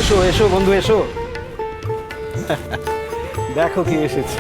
এসো এসো বন্ধু এসো। দেখো কি এসেছে।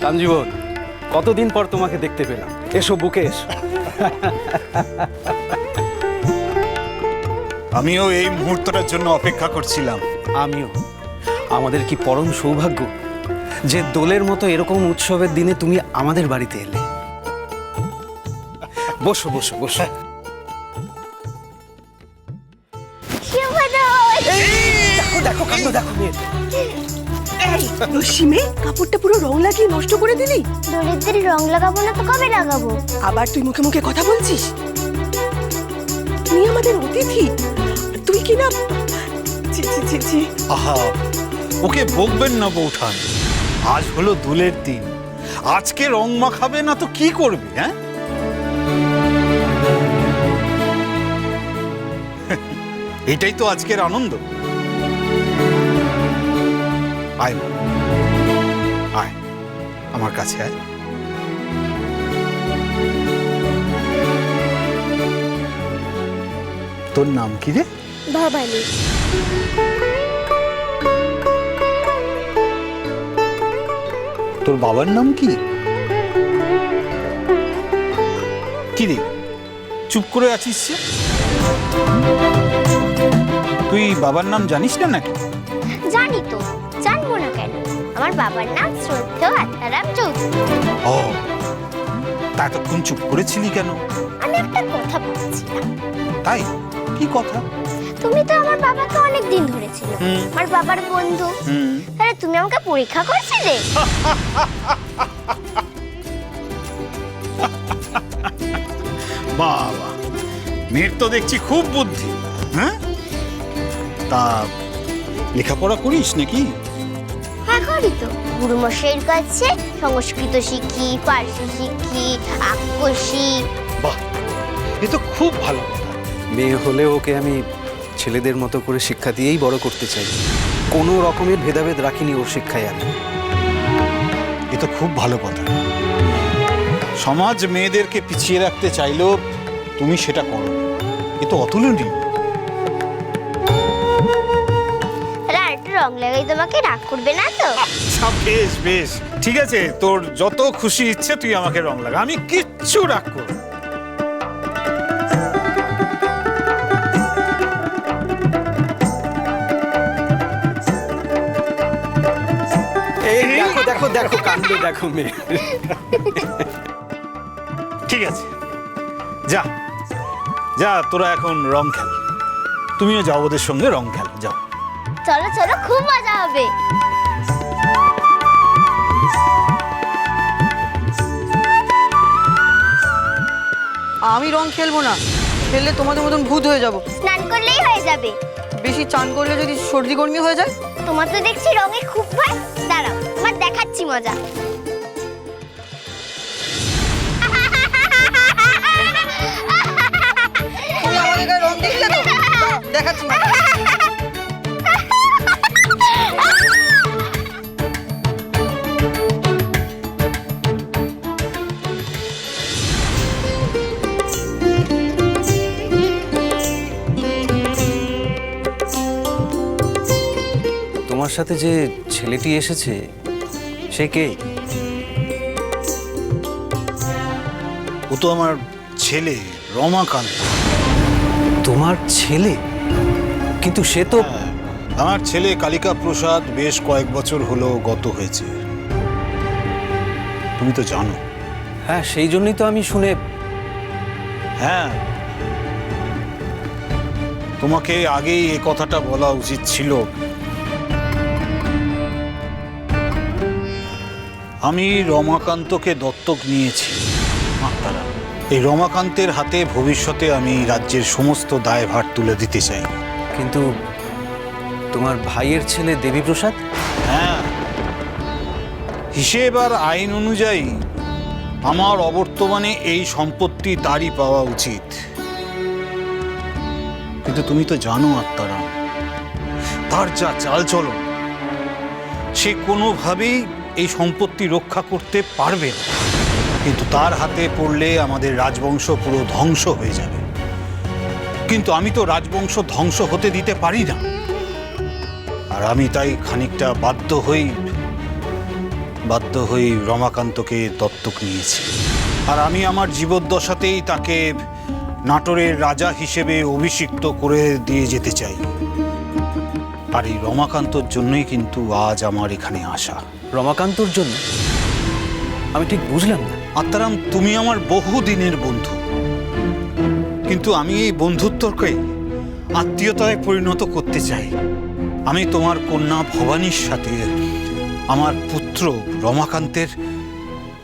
রামজীবন, কতদিন পর তোমাকে দেখতে পেলাম। এসো বুকে এসো। আমিও এই মুহূর্তটার জন্য অপেক্ষা করছিলাম। আমিও। আমাদের কি পরম সৌভাগ্য যে দোলের মতো এরকম উৎসবের দিনে তুমি আমাদের বাড়িতে এলে। বসো বসো বসো। দেখো দেখো কাণ্ড দেখো মেয়েটা। এই রশ্মিমে, কাপড়টা পুরো রং লাগিয়ে নষ্ট করে দিলি। দরিদ্রের রং লাগাবো না তো কবে লাগাবো? আবার তুই মুখে মুখে কথা বলছিস। তুই আমাদের অতিথি, তুই কি না। ছি ছি ছি ছি। আহা, ওকে বকবেন না বৌঠান। আজ হলো দোলের দিন, আজকে রং মাখাবে না তো কি করবে? হ্যাঁ, এটাই তো আজকের আনন্দ। আয় মা, আয় আমার কাছে আয়। তোর নাম কি রে? ভবানী। তোর বাবার নাম কি? কি রে, চুপ করে আছিস যে? তুই বাবার নাম জানিস না নাকি? জানি তো, জানবো না কেন? আমার বাবার নাম শ্রদ্ধেয় আত্মারাম চৌধুরী। ও, তা এতক্ষণ চুপ করেছিলি কেন? আমি একটা কথা ভাবছিলাম। তাই? কি কথা? তুমি তো আমার বাবাকে অনেক দিন ধরে ছিলে, হুম। আমার বাবার বন্ধু। তাহলে তুমি আমাকে পরীক্ষা করছিলে? বাবা, মেয়ের তো দেখছি খুব বুদ্ধি। হ্যাঁ, তা লেখাপড়া করিস নাকি? হ্যাঁ করি তো। গুরুমশাইয়ের কাছে সংস্কৃত শিখি, ফার্সি শিখি, আক্কসি। বাহ, এ তো খুব ভালো কথা। মেয়ে হলে ওকে আমি ছেলেদের মতো করে শিক্ষা দিয়েই বড় করতে চাই। কোনো রকমের ভেদাভেদ রাখিনি ওর শিক্ষায় আমি। এ তো খুব ভালো কথা। সমাজ মেয়েদেরকে পিছিয়ে রাখতে চাইলেও তুমি সেটা করো, এ তো অতুলনীয়। তাহলে আর একটু রং লাগাই, তোমাকে রাগ করবে না তো? আচ্ছা, বেশ বেশ, ঠিক আছে, তোর যত খুশি ইচ্ছে তুই আমাকে রং লাগা, আমি কিচ্ছু রাগ করব না। এই দেখো দেখো দেখো কাণ্ড দেখো মেয়ে। ঠিক আছে, যা যা, তোরা এখন রং খেল। তুমিও যাও ওদের সঙ্গে রং খেল, যাও। চলো চলো, খুব মজা হবে। আমি রং খেলবো না, খেললে তোমাদের মতন ভূত হয়ে যাব। স্নান করলেই হয়ে যাবে। বেশি চান করলে যদি সর্দি গর্মি হয়ে যায়। তোমার তো দেখছি রঙে খুব ভয়। দাঁড়াও, তোমার দেখাচ্ছি মজা। তুমি আমাদের গায়ে রং দেখলে তো? দাও, দেখাচ্ছি মজা। তোমার সাথে যে ছেলেটি এসেছে সে কে? ও তো আমার ছেলে রমাকান্ত। তোমার ছেলে? কিন্তু সে তো আমার ছেলে কালিকা প্রসাদ বেশ কয়েক বছর হলো গত হয়েছে, তুমি তো জানো। হ্যাঁ, সেই জন্যই তো আমি শুনে। হ্যাঁ, তোমাকে আগেই এ কথাটা বলা উচিত ছিল। আমি রমাকান্তকে দত্তক নিয়েছি। মাতারা, এই রমাকান্তের হাতে ভবিষ্যতে আমি রাজ্যের সমস্ত দায়ভার তুলে দিতে চাই। কিন্তু তোমার ভাইয়ের ছেলে দেবীপ্রসাদ? হ্যাঁ, হিসেব আর আইন অনুযায়ী আমার অবর্তমানে এই সম্পত্তি তারই পাওয়া উচিত। কিন্তু তুমি তো জানো আত্মারাম, তার যা চালচলন, সে কোনোভাবেই এই সম্পত্তি রক্ষা করতে পারবে না। কিন্তু তার হাতে পড়লে আমাদের রাজবংশ পুরো ধ্বংস হয়ে যাবে। কিন্তু আমি তো রাজবংশ ধ্বংস হতে দিতে পারি না। আর আমি তাই খানিকটা বাধ্য হই রমাকান্তকে দত্তক নিয়েছি। আর আমি আমার জীবদ্দশাতেই তাকে নাটোরের রাজা হিসেবে অভিষিক্ত করে দিয়ে যেতে চাই। আর এই রমাকান্তর জন্যই কিন্তু আজ আমার এখানে আসা। রমাকান্তর জন্য? আমি ঠিক বুঝলাম না। আত্মারাম, তুমি আমার বহুদিনের বন্ধু, কিন্তু আমি এই বন্ধুত্বকে আত্মীয়তায় পরিণত করতে চাই। আমি তোমার কন্যা ভবানীর সাথে আমার পুত্র রমাকান্তের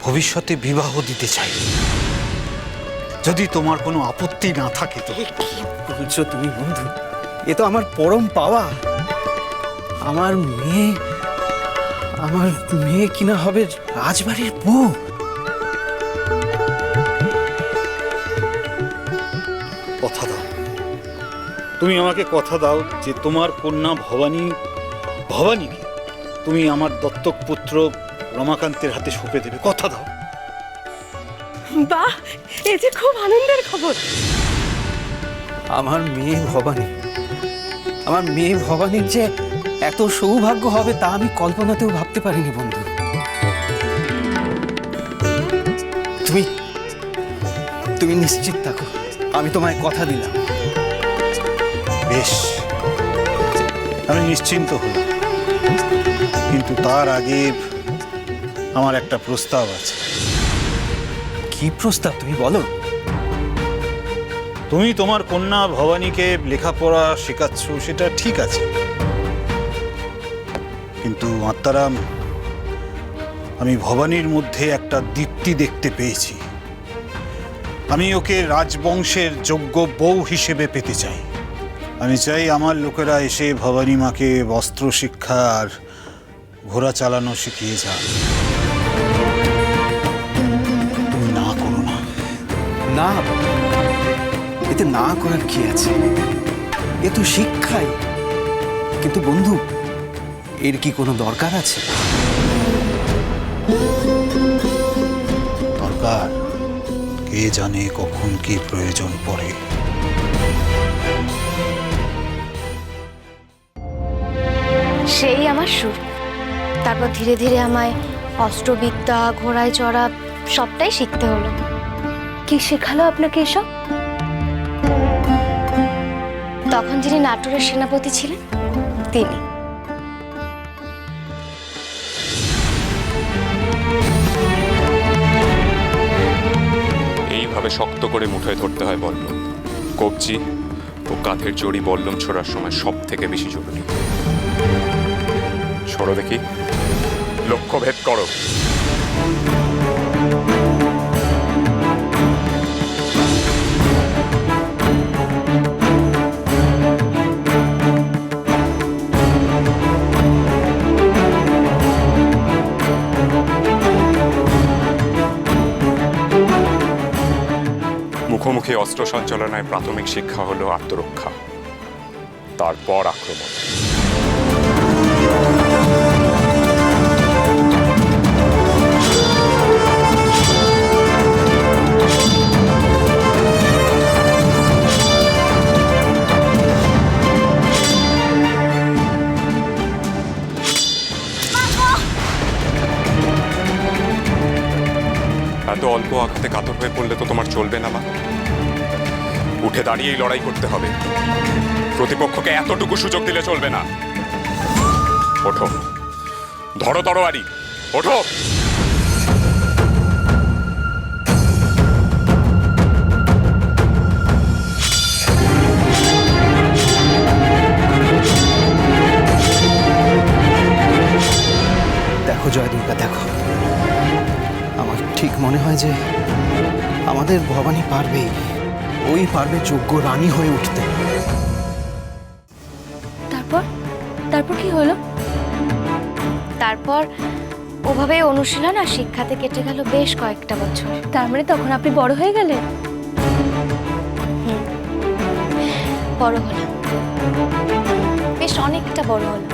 ভবিষ্যতে বিবাহ দিতে চাই, যদি তোমার কোনো আপত্তি না থাকে তো। কি বলছো তুমি বন্ধু? এ তো আমার পরম পাওয়া। আমার মেয়ে কিনা হবে রাজবাড়ির বউ। কথা দাও, তুমি আমাকে কথা দাও যে তোমার কন্যা ভবানীকে তুমি আমার দত্তক পুত্র রমাকান্তের হাতে সঁপে দেবে। কথা দাও। বাহ, এ যে খুব আনন্দের খবর। আমার মেয়ে ভবানীর যে এত সৌভাগ্য হবে তা আমি কল্পনাতেও ভাবতে পারিনি বন্ধু। তুমি নিশ্চিত থাকো, আমি তোমায় কথা দিলাম। বেশ, আমি নিশ্চিন্ত হলাম, কিন্তু তার আগে আমার একটা প্রস্তাব আছে। কি প্রস্তাব তুমি বলো? তুমি তোমার কন্যা ভবানীকে লেখাপড়া শেখাচ্ছ, সেটা ঠিক আছে, কিন্তু আত্মারাম, আমি ভবানীর মধ্যে একটা দীপ্তি দেখতে পেয়েছি। আমি ওকে রাজবংশের যোগ্য বউ হিসেবে পেতে চাই। আমি চাই আমার লোকেরা এসে ভবানী মাকে বস্ত্র শিক্ষা আর ঘোড়া চালানো শিখিয়ে যান। তুমি না করো না। না, এতে না করার কি আছে? এ তো শিক্ষাই। কিন্তু বন্ধু, এর কি কোনো দরকার আছে? দরকার, কে জানে কখন কি প্রয়োজন পড়ে। সেই আমার শুরু। তারপর ধীরে ধীরে আমায় অস্ত্রবিদ্যা, ঘোড়ায় চড়া সবটাই শিখতে হলো। কি শেখালো আপনাকে এসব? তখন যিনি নাটোরের সেনাপতি ছিলেন তিনি। এইভাবে শক্ত করে মুঠোয় ধরতে হয় বল্লম। কবজি ও কাঁধের জড়ি বল্লম ছোড়ার সময় সব থেকে বেশি জরুরি। ছোড়ো দেখি, লক্ষ্য ভেদ করো। মুখোমুখি অস্ত্র সঞ্চালনায় প্রাথমিক শিক্ষা হলো আত্মরক্ষা, তারপর আক্রমণ। এত অল্প আঘাতে কাতর হয়ে পড়লে তো তোমার চলবে না মা। উঠে দাঁড়িয়েই লড়াই করতে হবে। প্রতিপক্ষকে এতটুকু সুযোগ দিলে চলবে না। ওঠো, ধরো তরোয়ারি, ওঠো। দেখো জয় দুর্গা, দেখো, আমার ঠিক মনে হয় যে আমাদের ভবানী পারবেই। ওই পারবে যোগ্য রানী হয়ে উঠতে। তারপর কি হলো? তারপর ওভাবে অনুশীলন আর শিক্ষাতে কেটে গেল বেশ কয়েকটা বছর। তার মানে তখন আপনি বড় হয়ে গেলেন? বড় হলাম, বেশ অনেকটা বড় হলাম।